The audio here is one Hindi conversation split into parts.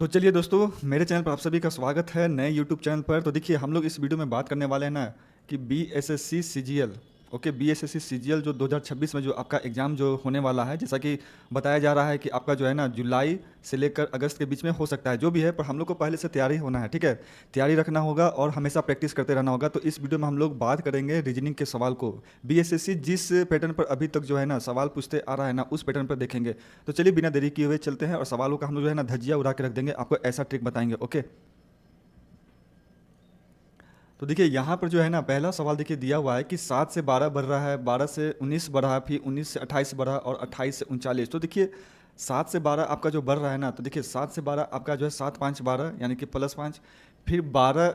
तो चलिए दोस्तों, मेरे चैनल पर आप सभी का स्वागत है नए यूट्यूब चैनल पर। तो देखिए, हम लोग इस वीडियो में बात करने वाले हैं ना कि BSSC CGL. Okay, BSSC CGL जो 2026 में जो आपका एग्ज़ाम जो होने वाला है, जैसा कि बताया जा रहा है कि आपका जो है ना जुलाई से लेकर अगस्त के बीच में हो सकता है, जो भी है, पर हम लोग को पहले से तैयारी होना है। ठीक है, तैयारी रखना होगा और हमेशा प्रैक्टिस करते रहना होगा। तो इस वीडियो में हम लोग बात करेंगे रीजनिंग के सवाल को। बीएसएससी जिस पैटर्न पर अभी तक जो है ना सवाल पूछते आ रहा है ना, उस पैटर्न पर देखेंगे। तो चलिए बिना देरी किए हुए चलते हैं और सवालों का हम लोग जो है ना धज्जियां उड़ा के रख देंगे, आपको ऐसा ट्रिक बताएंगे। ओके, तो देखिए यहाँ पर जो है ना पहला सवाल देखिए दिया हुआ है कि 7 से 12 बढ़ रहा है, 12 से 19 बढ़ा, फिर 19 से 28 बढ़ा और 28 से 39। तो देखिए 7 से 12 आपका जो बढ़ रहा है ना, तो देखिए 7 से 12 आपका जो है 7 5 12 यानी कि +5। फिर 12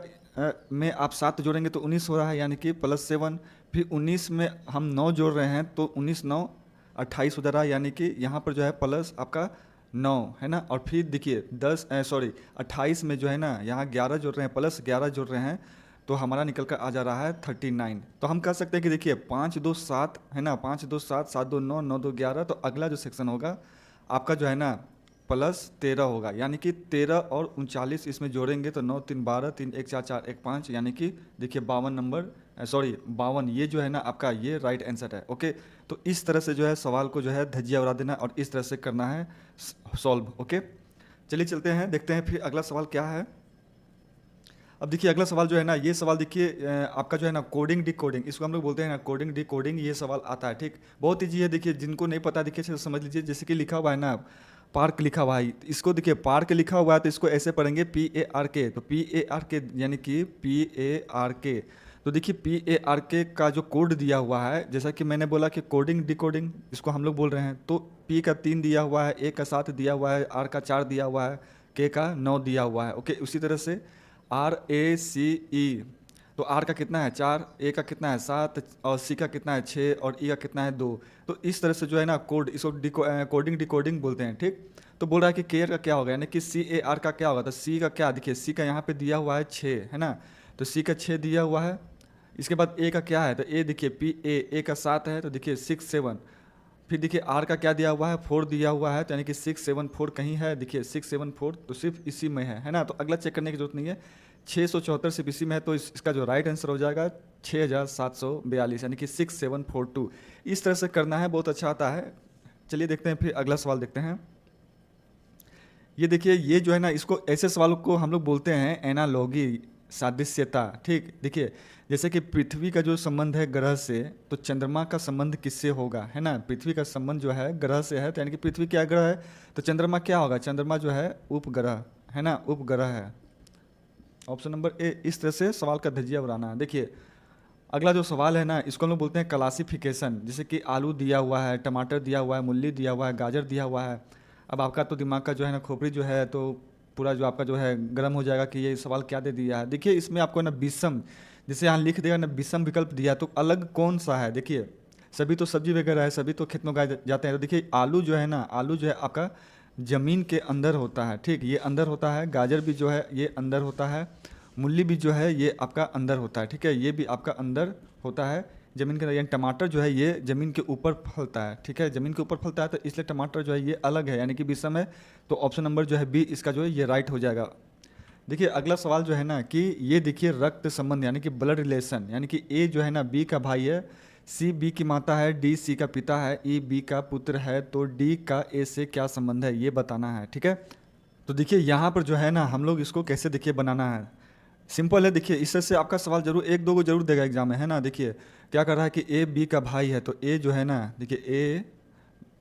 में आप 7 जोड़ेंगे तो 19 हो रहा है यानी कि +7। फिर 19 में हम 9 जोड़ रहे हैं तो 19 9 28 हो जा रहा है यानी कि यहाँ पर जो है प्लस आपका 9 है ना। और फिर देखिए 28 में जो है ना यहाँ 11 जोड़ रहे हैं, +11 जोड़ रहे हैं, तो हमारा निकल कर आ जा रहा है 39। तो हम कह सकते हैं कि देखिए 5 2 7 है ना, 5 2 7 7 2 9 9 2 11। तो अगला जो सेक्शन होगा आपका जो है ना +13 होगा यानी कि 13 और 39 इसमें जोड़ेंगे तो 9 3 12 3 1 4 4 1 5 यानी कि देखिए 52 नंबर, सॉरी 52, ये जो है ना आपका ये राइट आंसर है। ओके, तो इस तरह से जो है सवाल को जो है धज्जिया उड़ा देना और इस तरह से करना है सॉल्व। ओके, चलिए चलते हैं, देखते हैं फिर अगला सवाल क्या है। अब देखिए अगला सवाल जो है ना, ये सवाल देखिए आपका जो है ना कोडिंग डी कोडिंग, इसको हम लोग बोलते हैं ना कोडिंग डी कोडिंग, ये सवाल आता है। ठीक, बहुत ईजी है। देखिए जिनको नहीं पता देखिए तो समझ लीजिए, जैसे कि लिखा हुआ है ना पार्क लिखा हुआ है, इसको देखिए पार्क लिखा हुआ है तो इसको ऐसे पढ़ेंगे PARK। तो PARK यानी कि PARK। तो देखिए PARK का जो कोड दिया हुआ है, जैसा कि मैंने बोला कि कोडिंग डी कोडिंग इसको हम लोग बोल रहे हैं, तो P का 3 दिया हुआ है, A का 7 दिया हुआ है, R का 4 दिया हुआ है, K का 9 दिया हुआ है। ओके, उसी तरह से RACE, तो R का कितना है 4, A का कितना है 7 और C का कितना है 6 और E का कितना है 2। तो इस तरह से जो है ना कोड, इसको कोडिंग डिकोडिंग बोलते हैं। ठीक, तो बोल रहा है कि केयर का क्या होगा यानी कि CAR का क्या होगा, तो C का क्या, देखिए C का यहाँ पे दिया हुआ है 6 है ना, तो C का 6 दिया हुआ है। इसके बाद A का क्या है, तो A देखिए A का 7 है, तो देखिए 6 7। फिर देखिए R का क्या दिया हुआ है, 4 दिया हुआ है, तो यानी कि 6 7 4 कहीं है, देखिए 6 7 4 तो सिर्फ इसी में है ना। तो अगला चेक करने की जरूरत नहीं है, 674 सिर्फ इसी में है, तो इसका जो राइट आंसर हो जाएगा 6742 यानी कि 6742। इस तरह से करना है, बहुत अच्छा आता है। चलिए देखते हैं फिर अगला सवाल देखते हैं। ये देखिए ये जो है ना, इसको ऐसे सवालों को हम लोग बोलते हैं एनालॉगी, सादृश्यता। ठीक, देखिए जैसे कि पृथ्वी का जो संबंध है ग्रह से, तो चंद्रमा का संबंध किससे होगा, है ना। पृथ्वी का संबंध जो है ग्रह से है, तो यानी कि पृथ्वी क्या ग्रह है, तो चंद्रमा क्या होगा, चंद्रमा जो है उपग्रह है ना, उपग्रह है। Option number A. इस तरह से सवाल का धज्जिया उड़ाना है। देखिए अगला जो सवाल है ना, इसको हम लोग बोलते हैं क्लासिफिकेशन। जैसे कि आलू दिया हुआ है, टमाटर दिया हुआ है, मूली दिया हुआ है, गाजर दिया हुआ है। अब आपका तो दिमाग का जो है ना खोपड़ी जो है तो पूरा जो आपका जो है गर्म हो जाएगा कि ये सवाल क्या दे दिया है। देखिए इसमें आपको ना विषम, जैसे यहाँ लिख देगा ना विषम विकल्प दिया, तो अलग कौन सा है। देखिए सभी तो सब्जी वगैरह है, सभी तो खेत में उगाए जाते हैं। तो देखिए आलू जो है ना, आलू जो है आपका ज़मीन के अंदर होता है। ठीक, ये अंदर होता है। गाजर भी जो है ये अंदर होता है। मूली भी जो है ये आपका अंदर होता है। ठीक है, ये भी आपका अंदर होता है ज़मीन के अंदर। यानी टमाटर जो है ये ज़मीन के ऊपर फलता है। ठीक है, ज़मीन के ऊपर फलता है, तो इसलिए टमाटर जो है ये अलग है यानी कि विषम है। तो ऑप्शन नंबर जो है बी, इसका जो है ये राइट हो जाएगा। देखिए अगला सवाल जो है ना कि ये देखिए रक्त संबंध यानी कि ब्लड रिलेशन, यानी कि ए जो है ना बी का भाई है, सी बी की माता है, डी सी का पिता है, ई बी का पुत्र है, तो डी का ए से क्या संबंध है ये बताना है। ठीक है, तो देखिए यहाँ पर जो है ना हम लोग इसको कैसे देखिए बनाना है, सिंपल है। देखिए इससे से आपका सवाल जरूर एक दो को जरूर देगा एग्जाम में, है ना। देखिए क्या कर रहा है कि ए बी का भाई है, तो ए जो है ना, देखिए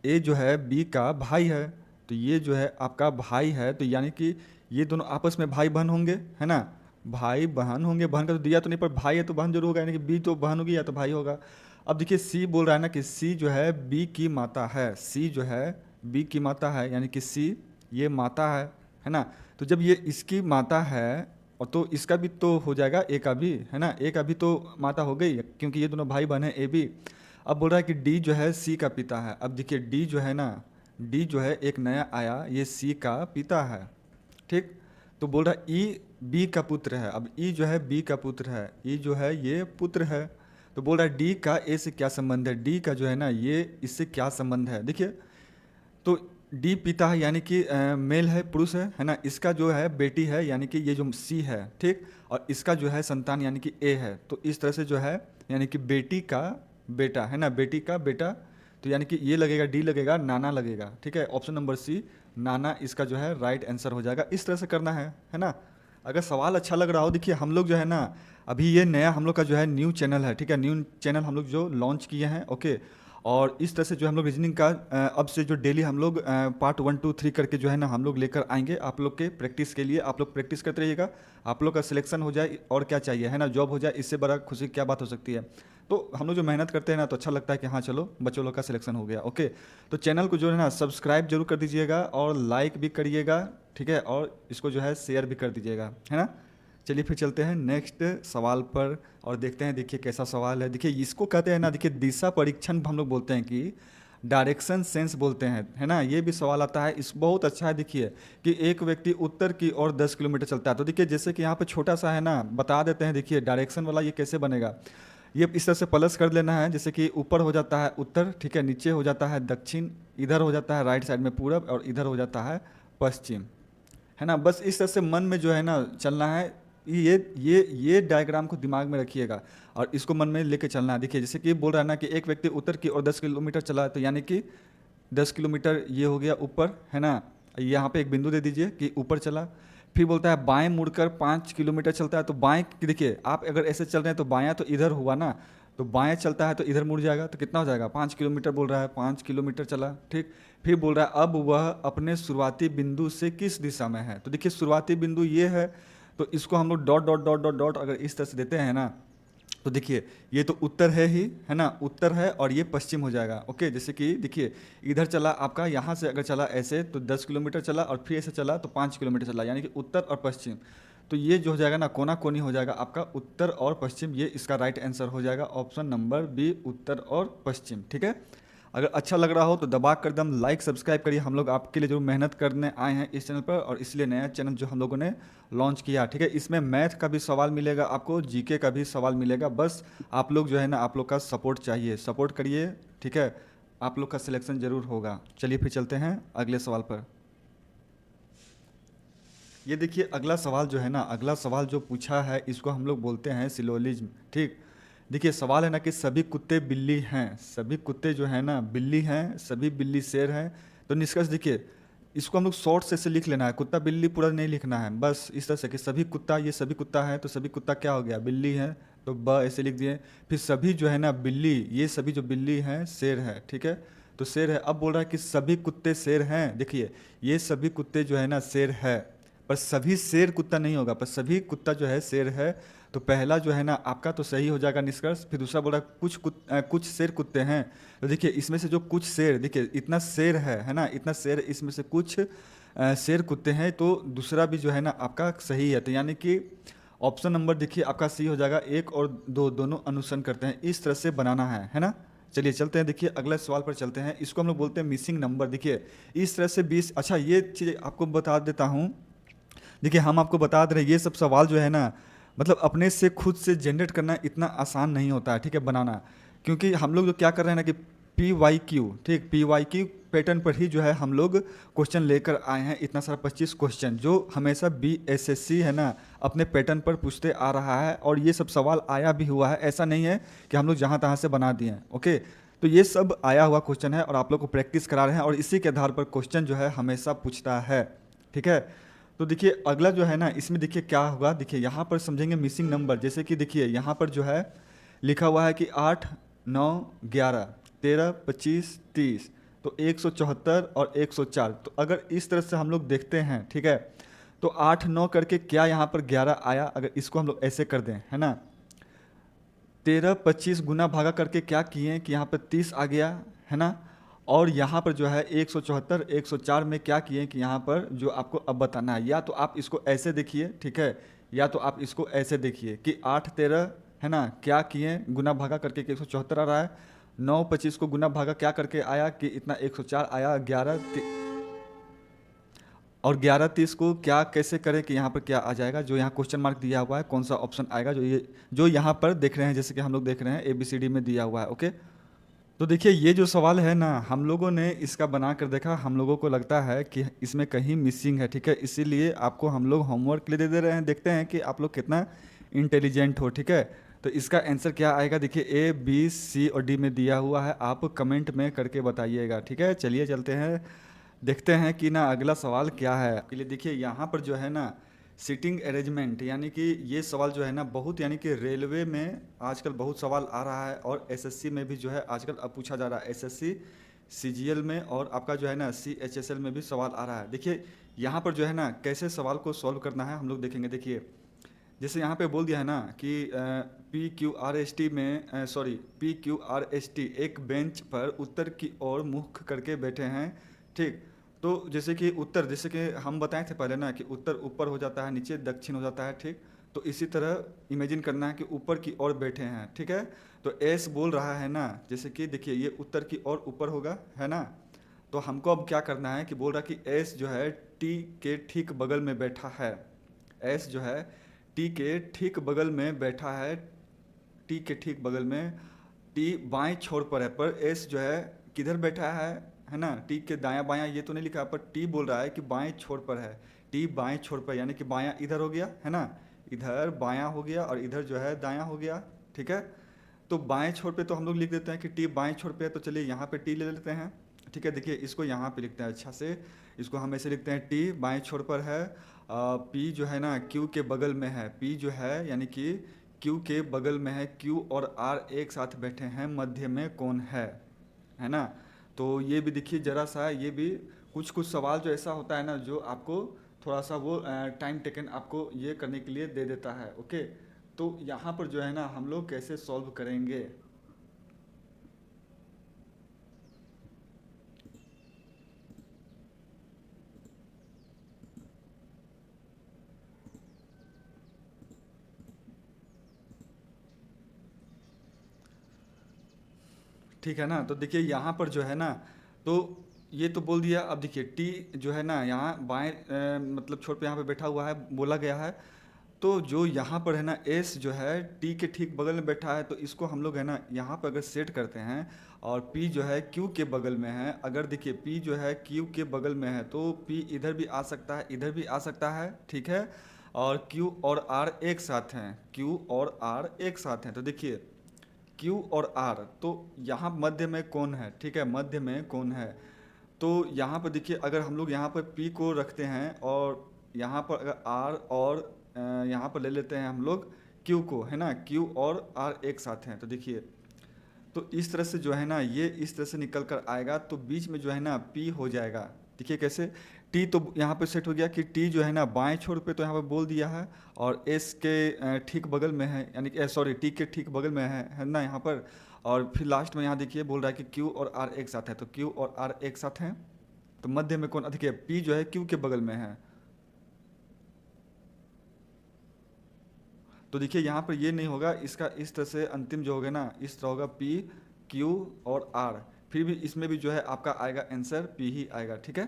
ए जो है बी का भाई है, तो ये जो है आपका भाई है, तो यानी कि ये दोनों आपस में भाई बहन होंगे, है ना। भाई बहन होंगे, बहन का तो दिया तो नहीं, पर भाई है तो बहन जरूर होगा, यानी कि बी तो बहन होगी या तो भाई होगा। अब देखिए सी बोल रहा है ना कि सी जो है बी की माता है, सी जो है बी की माता है, यानी कि सी ये माता है ना। तो जब ये इसकी माता है और तो इसका भी तो हो जाएगा, ए का भी, है ना, ए का भी तो माता हो गई क्योंकि ये दोनों भाई बहन है ए बी। अब बोल रहा है कि डी जो है सी का पिता है। अब देखिए डी जो है ना, डी जो है एक नया आया, ये सी का पिता है। ठीक, तो बोल रहा है ई बी का पुत्र है। अब ई जो है बी का पुत्र है, ई जो है ये पुत्र है। तो बोल रहा है डी का ए से क्या संबंध है, डी का जो है ना ये इससे क्या संबंध है। देखिए तो डी पिता है यानी कि मेल है, पुरुष है ना। इसका जो है बेटी है यानी कि ये जो सी है, ठीक। और इसका जो है संतान यानी कि ए है। तो इस तरह से जो है यानी कि बेटी का बेटा है ना, बेटी का बेटा। तो यानी कि ये लगेगा, डी लगेगा, नाना लगेगा, ठीक है। ऑप्शन नंबर सी नाना इसका जो है राइट आंसर हो जाएगा। इस तरह से करना है ना। अगर सवाल अच्छा लग रहा हो, देखिए हम लोग जो है ना अभी ये नया हम लोग का जो है न्यू चैनल है, ठीक है। न्यू चैनल हम लोग जो लॉन्च किए हैं, ओके। और इस तरह से जो हम लोग रीजनिंग का अब से जो डेली हम लोग पार्ट 1 2 3 करके जो है ना हम लोग लेकर आएंगे आप लोग के प्रैक्टिस के लिए। आप लोग प्रैक्टिस करते रहिएगा, आप लोग का सिलेक्शन हो जाए और क्या चाहिए है ना, जॉब हो जाए, इससे बड़ा खुशी की क्या बात हो सकती है। तो हम लोग जो मेहनत करते हैं ना तो अच्छा लगता है कि हाँ चलो बच्चों लोग का सिलेक्शन हो गया, ओके। तो चैनल को जो है ना सब्सक्राइब जरूर कर दीजिएगा और लाइक भी करिएगा, ठीक है। और इसको जो है शेयर भी कर दीजिएगा, है ना। चलिए फिर चलते हैं नेक्स्ट सवाल पर और देखते हैं। देखिए कैसा सवाल है। देखिए इसको कहते हैं ना, देखिए दिशा परीक्षण हम लोग बोलते हैं कि डायरेक्शन सेंस बोलते हैं, है ना। ये भी सवाल आता है, इस बहुत अच्छा है। देखिए कि एक व्यक्ति उत्तर की ओर 10 किलोमीटर चलता है। तो देखिए जैसे कि यहाँ पे छोटा सा है ना, बता देते हैं। देखिए डायरेक्शन वाला ये कैसे बनेगा, ये इस तरह से प्लस कर लेना है। जैसे कि ऊपर हो जाता है उत्तर, ठीक है, नीचे हो जाता है दक्षिण, इधर हो जाता है राइट साइड में पूरब और इधर हो जाता है पश्चिम, है ना। बस इस तरह से मन में जो है ना चलना है। ये डायग्राम को दिमाग में रखिएगा और इसको मन में लेके चलना है। देखिए जैसे कि बोल रहा है ना कि एक व्यक्ति उत्तर की ओर 10 किलोमीटर चला है, तो यानी कि 10 किलोमीटर ये हो गया ऊपर, है ना। यहाँ पे एक बिंदु दे दीजिए कि ऊपर चला। फिर बोलता है बाएं मुड़कर 5 किलोमीटर चलता है। तो बाएं देखिए आप अगर ऐसे चल रहे हैं तो बायां तो इधर हुआ ना, तो बाएं चलता है तो इधर मुड़ जाएगा। तो कितना हो जाएगा, 5 किलोमीटर बोल रहा है, 5 किलोमीटर चला, ठीक। फिर बोल रहा है अब वह अपने शुरुआती बिंदु से किस दिशा में है। तो देखिए शुरुआती बिंदु ये है, तो इसको हम लोग dot dot dot dot dot अगर इस तरह से देते हैं ना, तो देखिए ये तो उत्तर है ही, है ना, उत्तर है और ये पश्चिम हो जाएगा, ओके। जैसे कि देखिए इधर चला आपका, यहाँ से अगर चला ऐसे तो 10 किलोमीटर चला और फिर ऐसे चला तो 5 किलोमीटर चला, यानी कि उत्तर और पश्चिम। तो ये जो हो जाएगा ना कोना कोनी हो जाएगा आपका उत्तर और पश्चिम। ये इसका राइट आंसर हो जाएगा ऑप्शन नंबर बी, उत्तर और पश्चिम, ठीक है। अगर अच्छा लग रहा हो तो दबा कर दम लाइक सब्सक्राइब करिए। हम लोग आपके लिए जो मेहनत करने आए हैं इस चैनल पर, और इसलिए नया चैनल जो हम लोगों ने लॉन्च किया, ठीक है। इसमें मैथ का भी सवाल मिलेगा आपको, जीके का भी सवाल मिलेगा। बस आप लोग जो है ना आप लोग का सपोर्ट चाहिए, सपोर्ट करिए, ठीक है। आप लोग का सिलेक्शन जरूर होगा। चलिए फिर चलते हैं अगले सवाल पर। ये देखिए अगला सवाल जो है ना, अगला सवाल जो पूछा है इसको हम लोग बोलते हैं सिलोजिज्म, ठीक। देखिए सवाल है ना कि सभी कुत्ते बिल्ली हैं, सभी कुत्ते जो है ना बिल्ली हैं, सभी बिल्ली शेर हैं। तो निष्कर्ष देखिए इसको हम लोग शॉर्ट से ऐसे लिख लेना है, कुत्ता बिल्ली पूरा नहीं लिखना है, बस इस तरह से कि सभी कुत्ता, ये सभी कुत्ता है तो सभी कुत्ता क्या हो गया, बिल्ली है, तो ब ऐसे लिख दिए। फिर सभी जो है ना बिल्ली, ये सभी जो बिल्ली हैं शेर है, ठीक है। तो शेर है। अब बोल रहा है कि सभी कुत्ते शेर हैं। देखिए ये सभी कुत्ते जो है ना शेर है, पर सभी शेर कुत्ता नहीं होगा, पर सभी कुत्ता जो है शेर है। तो पहला जो है ना आपका तो सही हो जाएगा निष्कर्ष। फिर दूसरा बोला कुछ शेर कुत्ते हैं। तो देखिए इसमें से जो कुछ शेर, देखिए इतना शेर है ना, इतना शेर, इसमें से कुछ शेर कुत्ते हैं। तो दूसरा भी जो है ना आपका सही है। तो यानी कि ऑप्शन नंबर देखिए आपका सी हो जाएगा। एक और दो दोनों अनुसरण करते हैं, इस तरह से बनाना है ना। चलिए चलते हैं, देखिए अगले सवाल पर चलते हैं। इसको हम लोग बोलते हैं मिसिंग नंबर। देखिए इस तरह से 20, अच्छा ये चीज़ आपको बता देता हूँ। देखिए हम आपको बता दे रहे हैं ये सब सवाल जो है ना मतलब अपने से खुद से जनरेट करना इतना आसान नहीं होता है, ठीक है, बनाना। क्योंकि हम लोग जो क्या कर रहे हैं ना कि PYQ, ठीक, PYQ पैटर्न पर ही जो है हम लोग क्वेश्चन लेकर आए हैं। इतना सारा 25 क्वेश्चन जो हमेशा BSSC है ना अपने पैटर्न पर पूछते आ रहा है, और ये सब सवाल आया भी हुआ है। ऐसा नहीं है कि हम लोग जहाँ तहाँ से बना दिए हैं, ओके। तो ये सब आया हुआ क्वेश्चन है और आप लोग को प्रैक्टिस करा रहे हैं, और इसी के आधार पर क्वेश्चन जो है हमेशा पूछता है, ठीक है। तो देखिए अगला जो है ना इसमें देखिए क्या होगा। देखिए यहाँ पर समझेंगे मिसिंग नंबर। जैसे कि देखिए यहाँ पर जो है लिखा हुआ है कि 8 9 11 13 25 30, तो 174 और 104। तो अगर इस तरह से हम लोग देखते हैं, ठीक है, तो 8 9 करके क्या यहाँ पर 11 आया। अगर इसको हम लोग ऐसे कर दें, है ना, 13 25 गुना भागा करके क्या किए कि यहाँ पर 30 आ गया, है ना। और यहाँ पर जो है 174 104 में क्या किए कि यहाँ पर जो आपको अब बताना है, या तो आप इसको ऐसे देखिए, ठीक है, या तो आप इसको ऐसे देखिए कि 8 13 है ना, क्या किए गुना भागा करके कि 174 आ रहा है। 9 25 को गुना भागा क्या करके आया कि इतना 104 आया। 11 और 11 30 को क्या कैसे करें कि यहाँ पर क्या आ जाएगा, जो यहाँ क्वेश्चन मार्क दिया हुआ है, कौन सा ऑप्शन आएगा जो यहाँ पर देख रहे हैं, जैसे कि हम लोग देख रहे हैं ABCD में दिया हुआ है, ओके। तो देखिए ये जो सवाल है ना, हम लोगों ने इसका बना कर देखा, हम लोगों को लगता है कि इसमें कहीं मिसिंग है, ठीक है, इसीलिए आपको हम लोग होमवर्क के लिए दे दे रहे हैं, देखते हैं कि आप लोग कितना इंटेलिजेंट हो, ठीक है। तो इसका आंसर क्या आएगा, देखिए ए बी सी और डी में दिया हुआ है, आप कमेंट में करके बताइएगा, ठीक है। चलिए चलते हैं, देखते हैं कि ना अगला सवाल क्या है आपके लिए। देखिए यहाँ पर जो है ना सीटिंग अरेंजमेंट, यानी कि ये सवाल जो है ना बहुत, यानी कि रेलवे में आजकल बहुत सवाल आ रहा है और एसएससी में भी जो है आजकल अब पूछा जा रहा है, एसएससी सीजीएल में और आपका जो है ना सीएचएसएल में भी सवाल आ रहा है। देखिए यहाँ पर जो है ना कैसे सवाल को सॉल्व करना है हम लोग देखेंगे। देखिए जैसे यहाँ पे बोल दिया है ना कि P Q R S T में sorry P Q R S T एक बेंच पर उत्तर की ओर मुख करके बैठे हैं, ठीक। तो जैसे कि उत्तर, जैसे कि हम बताए थे पहले ना कि उत्तर ऊपर हो जाता है, नीचे दक्षिण हो जाता है, ठीक। तो इसी तरह इमेजिन करना है कि ऊपर की ओर बैठे हैं, ठीक है। तो एस बोल रहा है ना, जैसे कि देखिए ये उत्तर की ओर ऊपर होगा, है ना। तो हमको अब क्या करना है कि बोल रहा है कि एस जो है टी के ठीक बगल में बैठा है, एस जो है टी के ठीक बगल में बैठा है, टी के ठीक बगल में, टी बाएं छोर पर है, पर एस जो है किधर बैठा है ना, टी के दायां बायां ये तो नहीं लिखा, पर टी बोल रहा है कि बाएं छोर पर है, टी बाएं छोर पर, यानी कि बायां इधर हो गया, है ना, इधर बायां हो गया और इधर जो है दायां हो गया, ठीक है। तो बाएं छोर पे तो हम लोग लिख देते हैं कि टी बाएं छोर पे है, तो चलिए यहाँ पे टी ले लेते हैं, ठीक है। देखिए इसको यहाँ पे लिखते हैं अच्छा से, इसको हम ऐसे लिखते हैं टी बाएं छोर पर है, पी जो है ना क्यू के बगल में है, पी जो है यानी कि क्यू के बगल में है, क्यू और आर एक साथ बैठे हैं, मध्य में कौन है ना। तो ये भी देखिए जरा सा, ये भी कुछ कुछ सवाल जो ऐसा होता है ना जो आपको थोड़ा सा वो टाइम टेकन आपको ये करने के लिए दे देता है, ओके। तो यहाँ पर जो है ना हम लोग कैसे सॉल्व करेंगे। ठीक है ना, तो देखिए यहाँ पर जो है ना, तो ये तो बोल दिया। अब देखिए टी जो है ना यहाँ बाएं मतलब छोर पे यहाँ पे बैठा हुआ है, बोला गया है। तो जो यहाँ पर है ना एस जो है टी के ठीक बगल में बैठा है, तो इसको हम लोग है ना यहाँ पर अगर सेट करते हैं, और पी जो है क्यू के बगल में है, अगर देखिए पी जो है क्यू के बगल में है तो पी इधर भी आ सकता है, इधर भी आ सकता है, ठीक है। और क्यू और आर एक साथ हैं, क्यू और आर एक साथ हैं, तो देखिए क्यू और आर, तो यहाँ मध्य में कौन है, ठीक है, मध्य में कौन है। तो यहाँ पर देखिए अगर हम लोग यहाँ पर पी को रखते हैं और यहाँ पर अगर आर और यहाँ पर ले लेते हैं हम लोग क्यू को, है ना, क्यू और आर एक साथ हैं, तो देखिए तो इस तरह से जो है ना ये इस तरह से निकल कर आएगा, तो बीच में जो है ना पी हो जाएगा। देखिए कैसे, टी तो यहाँ पे सेट हो गया कि टी जो है ना बाएं छोर पे तो यहाँ पे बोल दिया है, और एस के ठीक बगल में है, यानी कि सॉरी टी के ठीक बगल में है ना यहाँ पर। और फिर लास्ट में यहाँ देखिए बोल रहा है कि क्यू और आर एक साथ है, तो क्यू और आर एक साथ हैं, तो मध्य में कौन, देखिए पी जो है क्यू के बगल में है। तो देखिए यहाँ पर ये नहीं होगा, इसका इस तरह से अंतिम जो होगा ना इस तरह होगा पी क्यू और आर, फिर भी इसमें भी जो है आपका आएगा आंसर पी ही आएगा, ठीक है।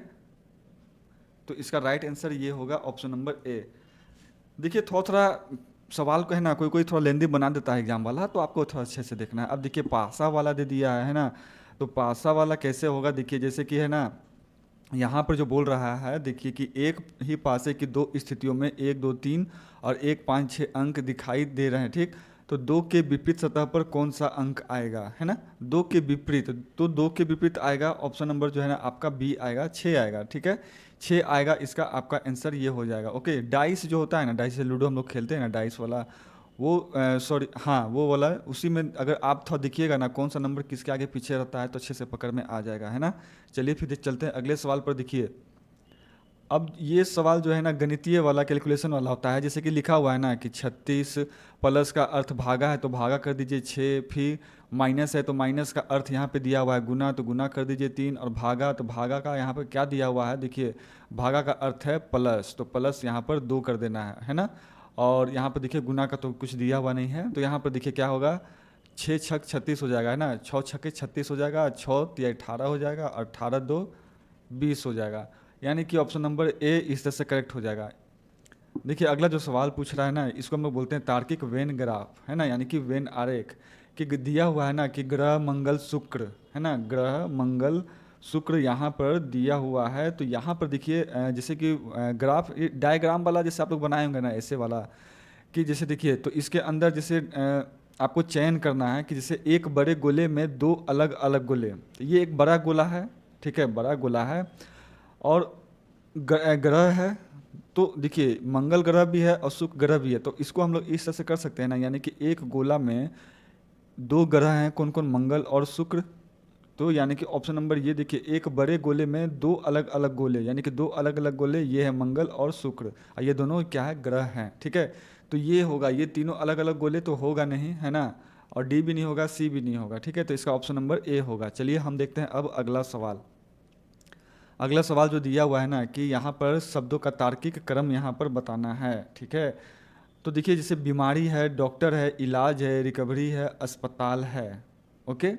तो इसका राइट आंसर ये होगा ऑप्शन नंबर ए। देखिए थोड़ा थोड़ा सवाल को है ना कोई कोई थोड़ा लेंदी बना देता है एग्जाम वाला, तो आपको थोड़ा अच्छे से देखना है। अब देखिए पासा वाला दे दिया है ना, तो पासा वाला कैसे होगा, देखिए जैसे कि है ना यहाँ पर जो बोल रहा है, देखिए कि एक ही पासे की दो स्थितियों में 1 2 3 और 1 5 6 अंक दिखाई दे रहे हैं, ठीक। तो दो के विपरीत सतह पर कौन सा अंक आएगा, है ना, दो के विपरीत, तो दो के विपरीत आएगा ऑप्शन नंबर जो है ना आपका बी आएगा, 6 आएगा, ठीक है, 6 आएगा, इसका आपका आंसर ये हो जाएगा, ओके। डाइस जो होता है ना, डाइस से लूडो हम लोग खेलते हैं ना, डाइस वाला वो सॉरी हाँ वो वाला, उसी में अगर आप थोड़ा देखिएगा ना कौन सा नंबर किसके आगे पीछे रहता है तो अच्छे से पकड़ में आ जाएगा, है ना। चलिए फिर चलते हैं अगले सवाल पर। देखिए अब ये सवाल जो है ना गणितीय वाला कैलकुलेशन वाला होता है, जैसे कि लिखा हुआ है ना कि 36 प्लस का अर्थ भागा है तो भागा कर दीजिए 6, फिर माइनस है तो माइनस का अर्थ यहाँ पे दिया हुआ है गुना, तो गुना कर दीजिए 3, और भागा तो भागा का यहाँ पर क्या दिया हुआ है, देखिए भागा का अर्थ है प्लस, तो प्लस यहाँ पर 2 कर देना है ना। और यहाँ पर देखिए गुना का तो कुछ दिया हुआ नहीं है, तो यहाँ पर देखिए क्या होगा, 6 छक 36 हो जाएगा, है ना, 6 छक्के 36 हो जाएगा, 6 तिया 18 हो जाएगा, और 18 2 20 हो जाएगा, यानी कि ऑप्शन नंबर ए इस तरह से करेक्ट हो जाएगा। देखिए अगला जो सवाल पूछ रहा है ना, इसको हम लोग बोलते हैं तार्किक वेन ग्राफ, है ना, यानी कि वेन आरेख। कि दिया हुआ है ना कि ग्रह मंगल शुक्र, है ना, ग्रह मंगल शुक्र यहाँ पर दिया हुआ है। तो यहाँ पर देखिए जैसे कि ग्राफ डायग्राम वाला जैसे आप लोग बनाए होंगे ना ऐसे वाला, कि जैसे देखिए तो इसके अंदर जैसे आपको चयन करना है कि जैसे एक बड़े गोले में दो अलग अलग गोले, तो ये एक बड़ा गोला है, ठीक है, बड़ा गोला है, और ग्रह है। तो देखिए मंगल ग्रह भी है और शुक्र ग्रह भी है, तो इसको हम लोग इस तरह से कर सकते हैं ना, यानी कि एक गोला में दो ग्रह हैं, कौन कौन, मंगल और शुक्र। तो यानी कि ऑप्शन नंबर ये देखिए, एक बड़े गोले में दो अलग अलग गोले, यानी कि दो अलग अलग गोले, ये है मंगल और शुक्र, और ये दोनों क्या है, ग्रह हैं, ठीक है। तो ये होगा, ये तीनों अलग अलग गोले तो होगा नहीं, है ना, और डी भी नहीं होगा, सी भी नहीं होगा, ठीक है। तो इसका ऑप्शन नंबर ए होगा। चलिए हम देखते हैं अब अगला सवाल। अगला सवाल जो दिया हुआ है ना कि यहाँ पर शब्दों का तार्किक क्रम यहाँ पर बताना है, ठीक है। तो देखिए जैसे बीमारी है, डॉक्टर है, इलाज है, रिकवरी है, अस्पताल है, ओके।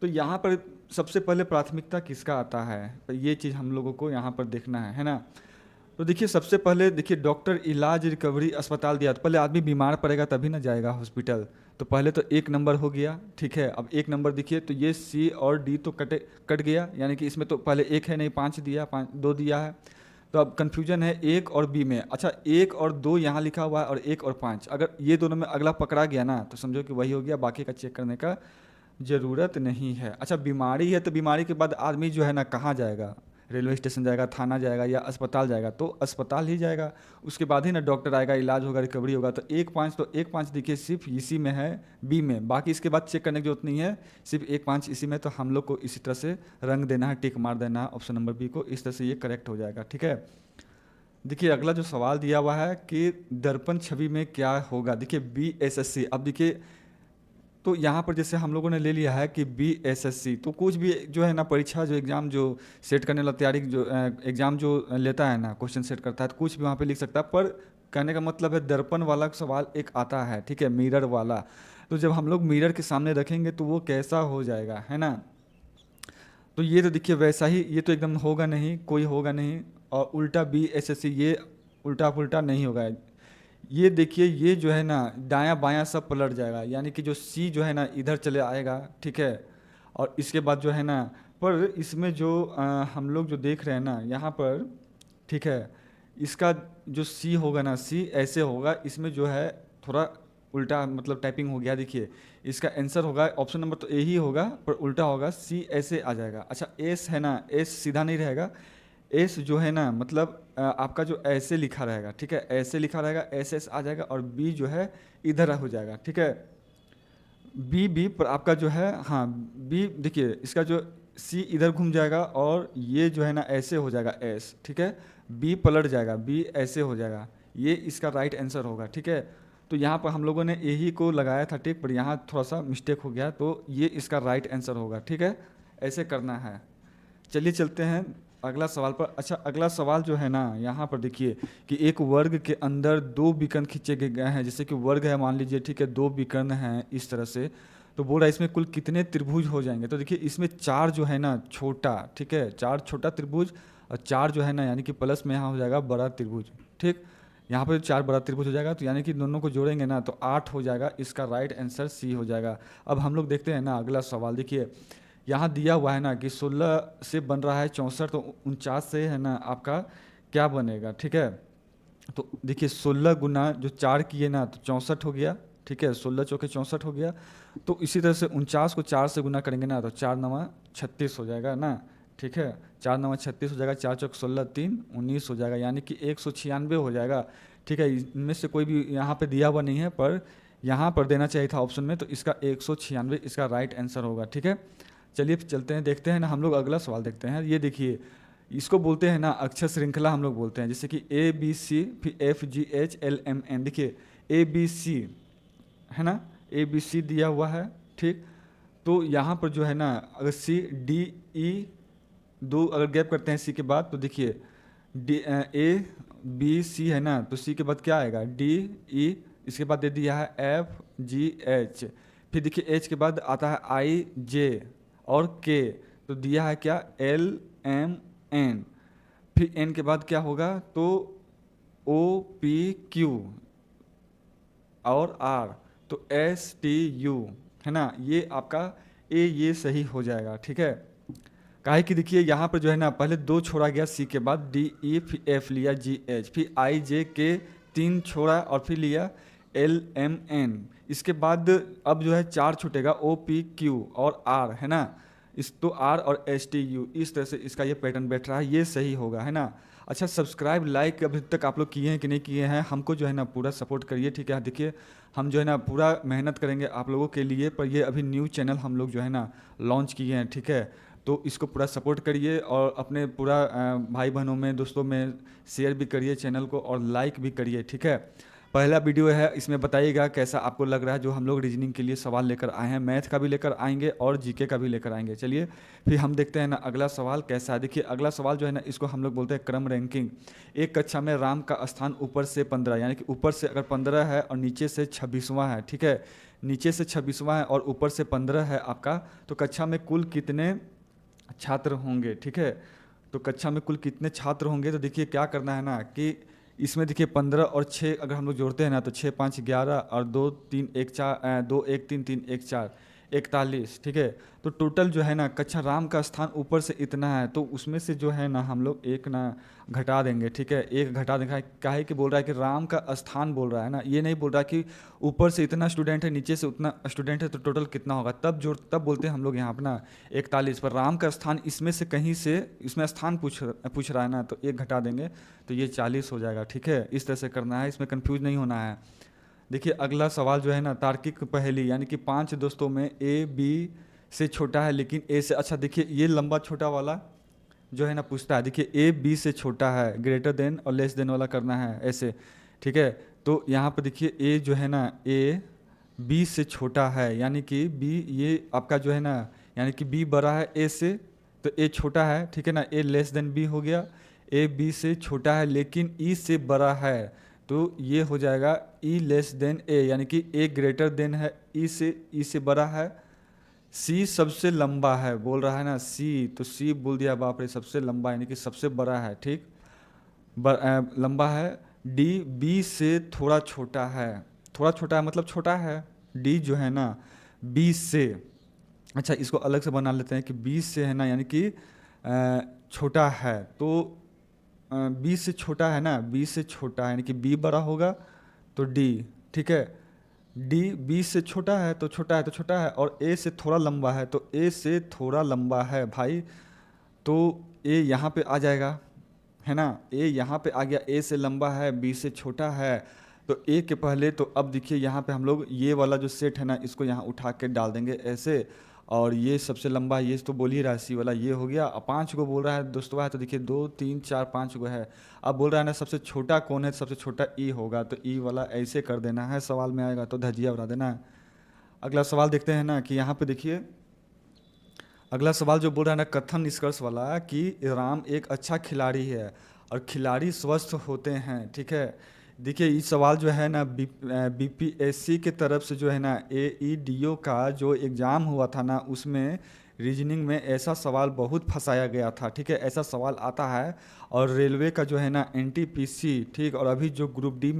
तो यहाँ पर सबसे पहले प्राथमिकता किसका आता है, तो ये चीज़ हम लोगों को यहाँ पर देखना है ना। तो देखिए सबसे पहले देखिए डॉक्टर, इलाज, रिकवरी, अस्पताल दिया, तो पहले आदमी बीमार पड़ेगा तभी ना जाएगा हॉस्पिटल, तो पहले तो एक नंबर हो गया, ठीक है। अब एक नंबर देखिए तो ये सी और डी तो कट गया, यानी कि इसमें तो पहले एक है नहीं, पाँच दिया, पाँच दो दिया है, तो अब कन्फ्यूजन है एक और बी में। अच्छा एक और दो यहाँ लिखा हुआ है और एक और पाँच, अगर ये दोनों में अगला पकड़ा गया ना तो समझो कि वही हो गया, बाकी का चेक करने का ज़रूरत नहीं है। अच्छा बीमारी है तो बीमारी के बाद आदमी जो है ना कहाँ जाएगा, रेलवे स्टेशन जाएगा, थाना जाएगा या अस्पताल जाएगा, तो अस्पताल ही जाएगा, उसके बाद ही ना डॉक्टर आएगा, इलाज होगा, रिकवरी होगा। तो एक पाँच, तो एक पाँच देखिए सिर्फ इसी में है, बी में, बाकी इसके बाद चेक करने की जरूरत नहीं है, सिर्फ एक पाँच इसी में। तो हम लोग को इसी तरह से रंग देना है, टिक मार देना है ऑप्शन नंबर बी को, इस तरह से ये करेक्ट हो जाएगा, ठीक है। देखिए अगला जो सवाल दिया हुआ है कि दर्पण छवि में क्या होगा, देखिए बी एस एस सी। अब देखिए तो यहाँ पर जैसे हम लोगों ने ले लिया है कि बी एस एस सी, तो कुछ भी जो है ना परीक्षा जो एग्ज़ाम जो सेट करने वाला तैयारी जो एग्ज़ाम जो लेता है ना, क्वेश्चन सेट करता है, तो कुछ भी वहाँ पे लिख सकता है, पर कहने का मतलब है दर्पण वाला सवाल एक आता है, ठीक है, मिरर वाला। तो जब हम लोग मिरर के सामने रखेंगे तो वो कैसा हो जाएगा, है ना। तो ये तो देखिए वैसा ही, ये तो एकदम होगा नहीं, कोई होगा नहीं। और उल्टा बी एस एस सी, ये उल्टा पुल्टा नहीं होगा। ये देखिए ये जो है ना दायां बायां सब पलट जाएगा, यानी कि जो सी जो है ना इधर चले आएगा, ठीक है। और इसके बाद जो है ना, पर इसमें जो हम लोग जो देख रहे हैं ना यहाँ पर, ठीक है, इसका जो सी होगा ना, सी ऐसे होगा, इसमें जो है थोड़ा उल्टा मतलब टाइपिंग हो गया, देखिए इसका आंसर होगा ऑप्शन नंबर तो ए ही होगा, पर उल्टा होगा, सी ऐसे आ जाएगा। अच्छा एस है ना, एस सीधा नहीं रहेगा, एस जो है ना मतलब आपका जो ऐसे लिखा रहेगा, ठीक है, ऐसे लिखा रहेगा, एस एस आ जाएगा, और बी जो है इधर हो जाएगा, ठीक है। बी पर आपका जो है, हाँ बी देखिए इसका जो सी इधर घूम जाएगा, और ये जो है ना ऐसे हो जाएगा एस, ठीक है, बी पलट जाएगा, बी ऐसे हो जाएगा, ये इसका राइट आंसर होगा, ठीक है। तो यहाँ पर हम लोगों ने यही को लगाया था टिक, पर यहाँ थोड़ा सा मिस्टेक हो गया, तो ये इसका राइट आंसर होगा, ठीक है, ऐसे करना है। चलिए चलते हैं अगला सवाल पर। अच्छा अगला सवाल जो है ना यहाँ पर देखिए कि एक वर्ग के अंदर दो विकर्ण खींचे गए हैं, जैसे कि वर्ग है मान लीजिए, ठीक है, दो विकर्ण हैं इस तरह से, तो बोल रहा है इसमें कुल कितने त्रिभुज हो जाएंगे। तो देखिए इसमें चार जो है ना छोटा, ठीक है, चार छोटा त्रिभुज, और चार जो है ना यानी कि प्लस में यहाँ हो जाएगा बड़ा त्रिभुज, ठीक, यहाँ पर चार बड़ा त्रिभुज हो जाएगा, तो यानी कि दोनों को जोड़ेंगे ना तो 8 हो जाएगा, इसका राइट आंसर सी हो जाएगा। अब हम लोग देखते हैं ना अगला सवाल। देखिए यहाँ दिया हुआ है ना कि 16 से बन रहा है 64, तो 49 से है ना आपका क्या बनेगा, ठीक है। तो देखिए 16 गुना जो 4 किए ना तो 64 हो गया, ठीक है, 16 चौके 64 हो गया। तो इसी तरह से 49 को 4 से गुना करेंगे ना तो 4 नवा 36 हो जाएगा ना, ठीक है, 4 नवा 36 हो जाएगा, 4 चौक 16 3 19 हो जाएगा, यानी कि 196 हो जाएगा, ठीक है। इनमें से कोई भी यहाँ पे दिया हुआ नहीं है, पर यहाँ पर देना चाहिए था ऑप्शन में, तो इसका 196 इसका राइट आंसर होगा, ठीक है। चलिए चलते हैं, देखते हैं ना हम लोग अगला सवाल देखते हैं। ये देखिए इसको बोलते हैं ना अक्षर श्रृंखला हम लोग बोलते हैं, जैसे कि ए बी सी फिर F G H L M N. देखिए ए बी सी है ना, ए बी सी दिया हुआ है, ठीक। तो यहाँ पर जो है ना अगर सी डी ई दो अगर गैप करते हैं सी के बाद, तो देखिए डी ए बी सी है ना, तो सी के बाद क्या आएगा डी ई, इसके बाद दे दिया है एफ जी एच, फिर देखिए एच के बाद आता है आई जे और के, तो दिया है क्या एल एम एन, फिर एन के बाद क्या होगा तो ओ पी क्यू और आर, तो एस टी यू, है ना, ये आपका ए ये सही हो जाएगा, ठीक है। काहे कि देखिए यहाँ पर जो है ना पहले 2 छोड़ा गया सी के बाद डी ई फिर एफ लिया जी एच फिर आई जे के 3 छोड़ा और फिर लिया एल एम एन। इसके बाद अब जो है 4 छूटेगा ओ पी क्यू और आर, है ना। इस तो आर और एस टी यू, इस तरह से इसका ये पैटर्न बैठ रहा है, ये सही होगा, है ना। अच्छा, सब्सक्राइब लाइक अभी तक आप लोग किए हैं कि नहीं किए हैं, हमको जो है ना पूरा सपोर्ट करिए, ठीक है। देखिए हम जो है ना पूरा मेहनत करेंगे आप लोगों के लिए, पर ये अभी न्यू चैनल हम लोग जो है ना लॉन्च किए हैं, ठीक है। तो इसको पूरा सपोर्ट करिए और अपने पूरा भाई बहनों में दोस्तों में शेयर भी करिए चैनल को और लाइक भी करिए, ठीक है। पहला वीडियो है, इसमें बताइएगा कैसा आपको लग रहा है जो हम लोग रीजनिंग के लिए सवाल लेकर आए हैं। मैथ का भी लेकर आएंगे और जीके का भी लेकर आएंगे। चलिए फिर हम देखते हैं ना अगला सवाल कैसा है। देखिए अगला सवाल जो है ना इसको हम लोग बोलते हैं क्रम रैंकिंग। एक कक्षा में राम का स्थान ऊपर से 15, यानी कि ऊपर से अगर 15 है और नीचे से 26वां है, ठीक है। नीचे से 26वां है और ऊपर से 15 है आपका, तो कक्षा में कुल कितने छात्र होंगे, ठीक है। तो कक्षा में कुल कितने छात्र होंगे, तो देखिए क्या करना है ना कि इसमें देखिए 15 और 6 अगर हम लोग जोड़ते हैं ना तो 6 5 11 और 2 3 1 4 2 1 3 3 1 4 41, ठीक है। तो टोटल जो है ना कक्षा राम का स्थान ऊपर से इतना है, तो उसमें से जो है ना हम लोग एक ना घटा देंगे, ठीक है। एक घटा देंगे, काहे कि बोल रहा है कि राम का स्थान बोल रहा है ना, ये नहीं बोल रहा कि ऊपर से इतना स्टूडेंट है नीचे से उतना स्टूडेंट है तो टोटल कितना होगा, तब बोलते हैं हम लोग यहाँ पर ना 41। पर राम का स्थान इसमें से कहीं से इसमें स्थान पूछ रहा है ना, तो एक घटा देंगे तो ये 40 हो जाएगा, ठीक है। इस तरह से करना है, इसमें कंफ्यूज नहीं होना है। देखिए अगला सवाल जो है ना तार्किक पहेली, यानी कि 5 दोस्तों में ए बी से छोटा है लेकिन ए से, अच्छा देखिए ये लंबा छोटा वाला जो है ना पूछता है, देखिए ए बी से छोटा है, ग्रेटर देन और लेस देन वाला करना है ऐसे, ठीक है। तो यहाँ पर देखिए ए जो है ना ए बी से छोटा है, यानी कि बी ये आपका जो है ना, यानी कि बी बड़ा है ए से तो ए छोटा है, ठीक है ना। ए लेस देन बी हो गया, ए बी से छोटा है लेकिन ई से बड़ा है, तो ये हो जाएगा ई लेस देन ए, यानी कि ए ग्रेटर देन है ई से बड़ा है। सी सबसे लंबा है बोल रहा है ना, सी तो सी बोल दिया, बाप रे सबसे लंबा यानी कि सबसे बड़ा है, ठीक लंबा है। डी बी से थोड़ा छोटा है, थोड़ा छोटा है मतलब छोटा है, डी जो है ना बी से, अच्छा इसको अलग से बना लेते हैं कि 20 से है ना, यानी कि छोटा है, तो 20 से छोटा है ना, 20 से छोटा है यानी कि बी बड़ा होगा तो डी, ठीक है। डी 20 से छोटा है तो छोटा है तो छोटा है, और ए से थोड़ा लंबा है तो ए से थोड़ा लंबा है भाई, तो ए यहाँ पे आ जाएगा, है ना। ए यहाँ पे आ गया, ए से लंबा है, बी से छोटा है, तो ए के पहले तो अब देखिए यहाँ पे हम लोग ये वाला जो सेट है ना इसको यहाँ उठा के डाल देंगे ऐसे, और ये सबसे लंबा ये तो बोल ही रहा है सी वाला, ये हो गया। अब 5 को बोल रहा है दोस्तों है, तो देखिए 2 3 4 5 को है। अब बोल रहा है ना सबसे छोटा कौन है, सबसे छोटा ई होगा, तो ई वाला ऐसे कर देना है, सवाल में आएगा तो धजिया उड़ा देना है। अगला सवाल देखते हैं ना कि यहाँ पे देखिए अगला सवाल जो बोल रहा है ना कथन निष्कर्ष वाला कि राम एक अच्छा खिलाड़ी है और खिलाड़ी स्वस्थ होते हैं, ठीक है। देखिए ये सवाल जो है ना बीपीएससी के तरफ से जो है ना एईडीओ का जो एग्ज़ाम हुआ था ना उसमें रीजनिंग में ऐसा सवाल बहुत फंसाया गया था, ठीक है। ऐसा सवाल आता है, और रेलवे का जो है ना एनटीपीसी, ठीक, और अभी जो ग्रुप डी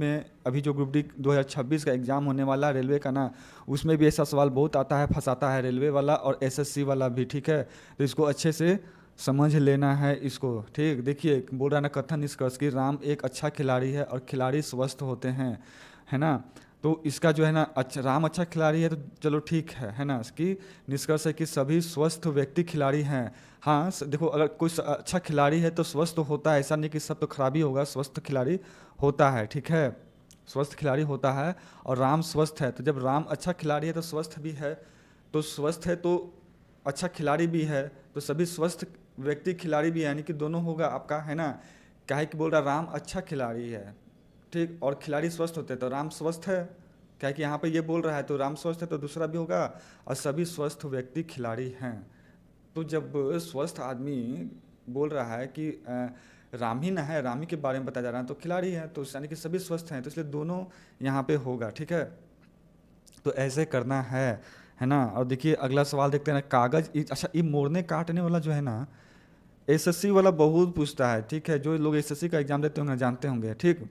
2026 का एग्ज़ाम होने वाला रेलवे का ना, उसमें भी ऐसा सवाल बहुत आता है, फंसाता है रेलवे वाला और एसएससी वाला भी, ठीक है। तो इसको अच्छे से समझ लेना है इसको, ठीक। देखिए बोल रहा है ना कथन निष्कर्ष कि राम एक अच्छा खिलाड़ी है और खिलाड़ी स्वस्थ होते हैं, है ना। तो इसका जो है ना अच्छा राम अच्छा खिलाड़ी है तो चलो ठीक है ना। इसकी निष्कर्ष है कि सभी स्वस्थ व्यक्ति खिलाड़ी हैं। हाँ देखो अगर कोई अच्छा खिलाड़ी है तो स्वस्थ होता है, ऐसा नहीं कि सब तो खराबी होगा, स्वस्थ खिलाड़ी होता है, ठीक है। स्वस्थ खिलाड़ी होता है और राम स्वस्थ है, तो जब राम अच्छा खिलाड़ी है तो स्वस्थ भी है, तो स्वस्थ है तो अच्छा खिलाड़ी भी है, तो सभी स्वस्थ व्यक्ति खिलाड़ी भी है, यानी कि दोनों होगा आपका, है ना। काहे कि बोल रहा राम अच्छा खिलाड़ी है, ठीक, और खिलाड़ी स्वस्थ होते हैं तो राम स्वस्थ है, क्या कि यहाँ पे ये बोल रहा है तो राम स्वस्थ है तो दूसरा भी होगा, और सभी स्वस्थ व्यक्ति खिलाड़ी हैं। तो जब स्वस्थ आदमी बोल रहा है कि राम ही ना है, राम ही के बारे में बताया जा रहा है तो खिलाड़ी है, तो यानी कि सभी स्वस्थ हैं, तो इसलिए दोनों यहाँ पे होगा, ठीक है। तो ऐसे करना है ना। और देखिए अगला सवाल देखते हैं ना कागज, अच्छा ये मोड़ने काटने वाला जो है ना एसएससी वाला बहुत पूछता है, ठीक है। जो लोग एसएससी का एग्जाम देते होंगे जानते होंगे, ठीक।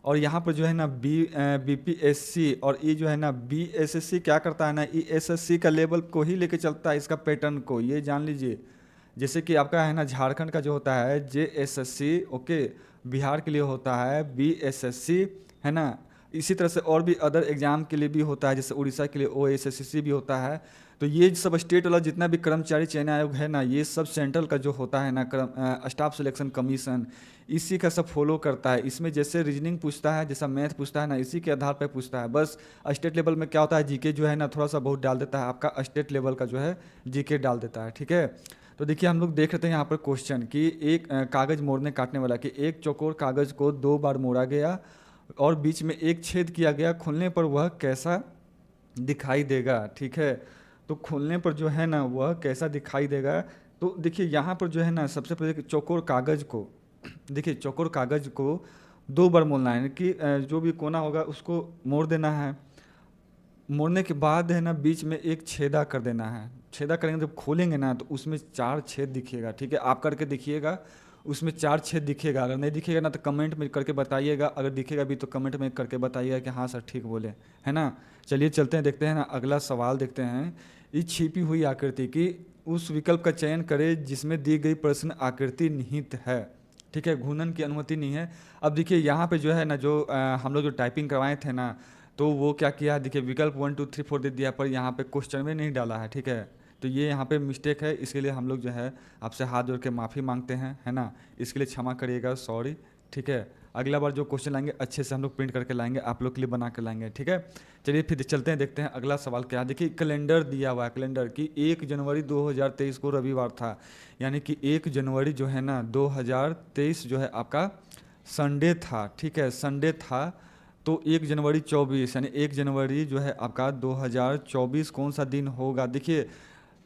और यहाँ पर जो है ना बीपीएससी और ये जो है ना बीएसएससी क्या करता है ना, ये एसएससी का लेवल को ही लेके चलता है, इसका पैटर्न को ये जान लीजिए। जैसे कि आपका है ना झारखंड का जो होता है जेएसएससी, ओके, बिहार के लिए होता है बीएसएससी, है ना। इसी तरह से और भी अदर एग्जाम के लिए भी होता है, जैसे उड़ीसा के लिए ओएसएससी भी होता है। तो ये सब स्टेट वाला जितना भी कर्मचारी चयन आयोग है ना, ये सब सेंट्रल का जो होता है ना स्टाफ सिलेक्शन कमीशन, इसी का सब फॉलो करता है। इसमें जैसे रीजनिंग पूछता है, जैसा मैथ पूछता है ना, इसी के आधार पर पूछता है। बस स्टेट लेवल में क्या होता है, जीके जो है ना थोड़ा सा बहुत डाल देता है, आपका स्टेट लेवल का जो है जीके डाल देता है, ठीक है। तो देखिए हम लोग देख रहे थे यहाँ पर क्वेश्चन कि एक कागज मोड़ने काटने वाला, कि एक चौकोर कागज को 2 बार मोड़ा गया और बीच में एक छेद किया गया, खुलने पर वह कैसा दिखाई देगा, ठीक है। तो खुलने पर जो है ना वह कैसा दिखाई देगा। तो देखिए यहाँ पर जो है ना सबसे पहले चौकोर कागज को, देखिए चौकोर कागज को 2 बार मोड़ना है, कि जो भी कोना होगा उसको मोड़ देना है। मोड़ने के बाद है ना बीच में एक छेदा कर देना है। छेदा करेंगे जब खोलेंगे ना तो उसमें 4 छेद दिखिएगा, ठीक है। आप करके देखिएगा, उसमें 4 छेद दिखेगा। अगर नहीं दिखेगा ना तो कमेंट में करके बताइएगा, अगर दिखेगा भी तो कमेंट में करके बताइएगा कि हाँ सर ठीक बोले, है ना। चलिए चलते हैं, देखते हैं ना अगला सवाल देखते हैं। इस छिपी हुई आकृति की उस विकल्प का चयन करें जिसमें दी गई प्रश्न आकृति निहित है, ठीक है, घूर्णन की अनुमति नहीं है। अब देखिए यहाँ पे जो है ना जो हम लोग जो टाइपिंग करवाए थे ना, तो वो क्या किया, देखिए विकल्प 1 2 3 4 दे दिया, पर यहाँ पे क्वेश्चन में नहीं डाला है, ठीक है। तो ये यहाँ पे मिस्टेक है, इसके लिए हम लोग जो है आपसे हाथ जोड़ के माफ़ी मांगते हैं, है ना। इसके लिए क्षमा करिएगा, सॉरी, ठीक है। अगला बार जो क्वेश्चन लाएंगे अच्छे से हम लोग प्रिंट करके लाएंगे, आप लोग के लिए बना के लाएंगे, ठीक है। चलिए फिर चलते हैं, देखते हैं अगला सवाल क्या है। देखिए कैलेंडर दिया हुआ है, कैलेंडर की 1 जनवरी 2023 को रविवार था, यानी कि 1 जनवरी जो है ना 2023 जो है आपका संडे था, ठीक है, संडे था। तो 1 जनवरी 24 यानी 1 जनवरी जो है आपका 2024 कौन सा दिन होगा। देखिए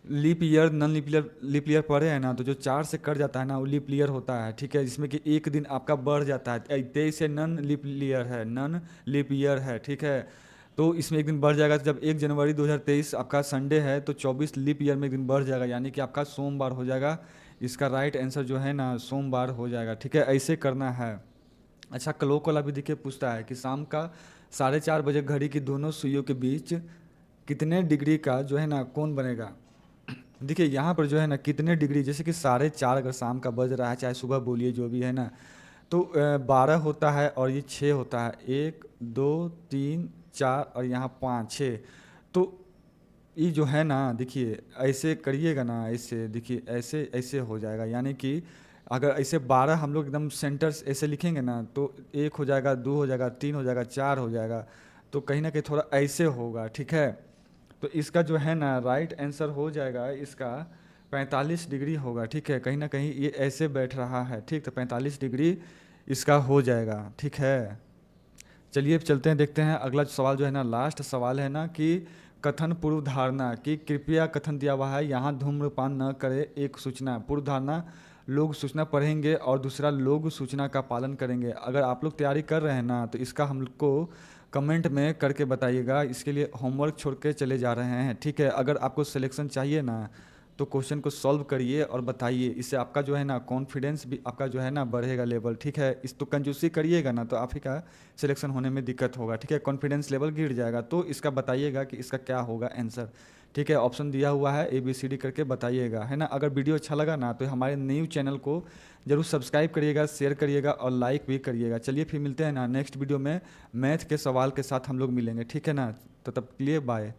leap year non leap year पढ़े हैं ना, तो जो 4 से कट जाता है ना वो लीप ईयर होता है, ठीक है, जिसमें कि एक दिन आपका बढ़ जाता है। 23 से नॉन लीप ईयर है, नॉन लीप ईयर है, ठीक है। तो इसमें एक दिन बढ़ जाएगा। तो जब 1 जनवरी 2023 आपका संडे है तो 24 लीप ईयर में एक दिन बढ़ जाएगा, यानी कि आपका सोमवार हो जाएगा। इसका राइट आंसर जो है ना सोमवार हो जाएगा, ठीक है, ऐसे करना है। अच्छा क्लोक वाला भी देखिए पूछता है कि शाम का 4:30 बजे घड़ी की दोनों सुइयों के बीच कितने डिग्री का जो है ना कोण बनेगा। देखिए यहाँ पर जो है ना कितने डिग्री, जैसे कि 4:30 अगर शाम का बज रहा है, चाहे सुबह बोलिए जो भी है ना, तो 12 होता है और ये 6 होता है, 1 2 3 4 और यहाँ 5 6। तो ये जो है ना देखिए ऐसे करिएगा ना, ऐसे देखिए ऐसे ऐसे हो जाएगा, यानी कि अगर ऐसे 12 हम लोग एकदम सेंटर ऐसे लिखेंगे ना तो 1 हो जाएगा, 2 हो जाएगा, 3 हो जाएगा, 4 हो जाएगा। तो कहीं ना कहीं थोड़ा ऐसे होगा, ठीक है। तो इसका जो है ना राइट आंसर हो जाएगा इसका 45 डिग्री होगा, ठीक है। कहीं ना कहीं ये ऐसे बैठ रहा है, ठीक, तो 45 डिग्री इसका हो जाएगा, ठीक है। चलिए अब चलते हैं, देखते हैं अगला सवाल जो है ना लास्ट सवाल है ना कि कथन पूर्व धारणा की कृपया कथन दिया हुआ है यहाँ धूम्रपान न करे एक सूचना। पूर्व धारणा लोग सूचना पढ़ेंगे और दूसरा लोग सूचना का पालन करेंगे। अगर आप लोग तैयारी कर रहे हैं ना तो इसका हम लोग को कमेंट में करके बताइएगा, इसके लिए होमवर्क छोड़ के चले जा रहे हैं, ठीक है। अगर आपको सिलेक्शन चाहिए ना तो क्वेश्चन को सॉल्व करिए और बताइए, इससे आपका जो है ना कॉन्फिडेंस भी आपका जो है ना बढ़ेगा लेवल, ठीक है। इस तो कंजूसी करिएगा ना तो आप ही का सिलेक्शन होने में दिक्कत होगा, ठीक है, कॉन्फिडेंस लेवल गिर जाएगा। तो इसका बताइएगा कि इसका क्या होगा आंसर, ठीक है। ऑप्शन दिया हुआ है ABCD करके बताइएगा, है ना। अगर वीडियो अच्छा लगा ना तो हमारे न्यू चैनल को जरूर सब्सक्राइब करिएगा, शेयर करिएगा और लाइक भी करिएगा। चलिए फिर मिलते हैं ना नेक्स्ट वीडियो में, मैथ के सवाल के साथ हम लोग मिलेंगे, ठीक है ना। तो तब के लिए बाय।